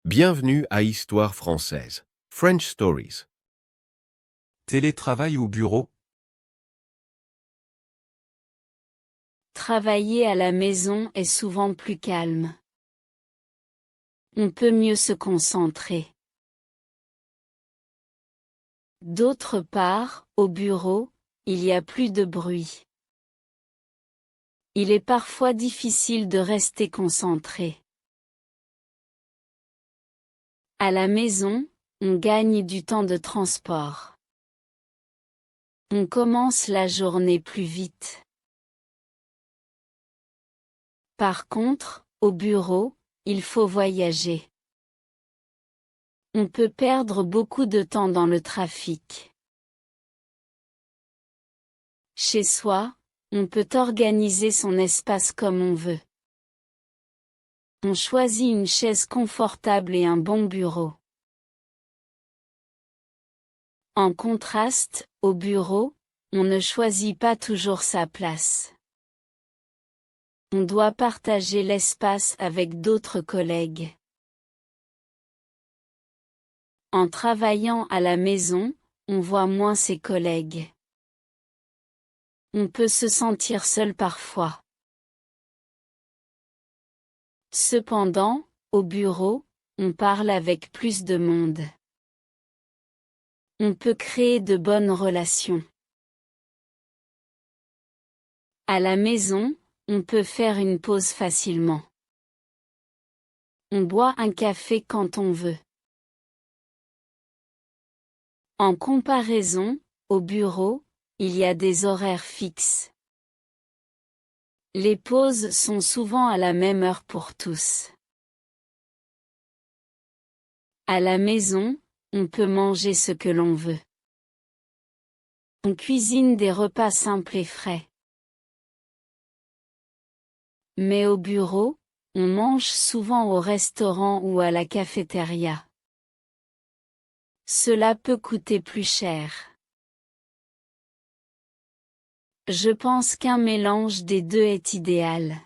Bienvenue à Histoire française. French Stories. Télétravail ou bureau? Travailler à la maison est souvent plus calme. On peut mieux se concentrer. D'autre part, au bureau, il y a plus de bruit. Il est parfois difficile de rester concentré. À la maison, on gagne du temps de transport. On commence la journée plus vite. Par contre, au bureau, il faut voyager. On peut perdre beaucoup de temps dans le trafic. Chez soi, on peut organiser son espace comme on veut. On choisit une chaise confortable et un bon bureau. En contraste, au bureau, on ne choisit pas toujours sa place. On doit partager l'espace avec d'autres collègues. En travaillant à la maison, on voit moins ses collègues. On peut se sentir seul parfois. Cependant, au bureau, on parle avec plus de monde. On peut créer de bonnes relations. À la maison, on peut faire une pause facilement. On boit un café quand on veut. En comparaison, au bureau, il y a des horaires fixes. Les pauses sont souvent à la même heure pour tous. À la maison, on peut manger ce que l'on veut. On cuisine des repas simples et frais. Mais au bureau, on mange souvent au restaurant ou à la cafétéria. Cela peut coûter plus cher. Je pense qu'un mélange des deux est idéal.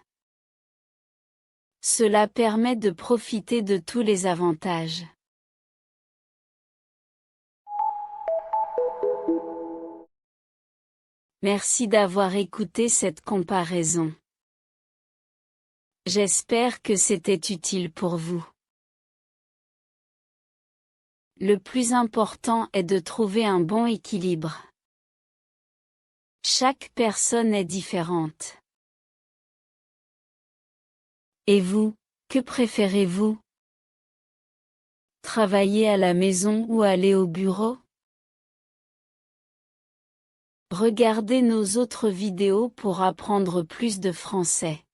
Cela permet de profiter de tous les avantages. Merci d'avoir écouté cette comparaison. J'espère que c'était utile pour vous. Le plus important est de trouver un bon équilibre. Chaque personne est différente. Et vous, que préférez-vous? Travailler à la maison ou aller au bureau? Regardez nos autres vidéos pour apprendre plus de français.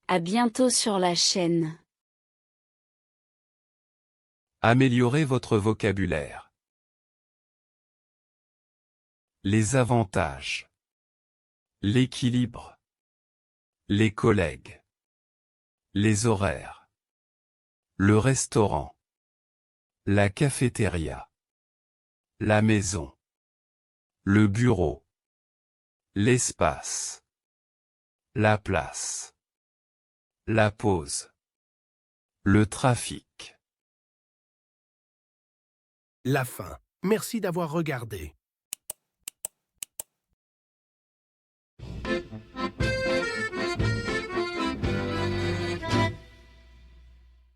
À bientôt sur la chaîne. Améliorez votre vocabulaire. Les avantages. L'équilibre. Les collègues. Les horaires. Le restaurant. La cafétéria. La maison. Le bureau. L'espace. La place. La pause. Le trafic. La fin. Merci d'avoir regardé.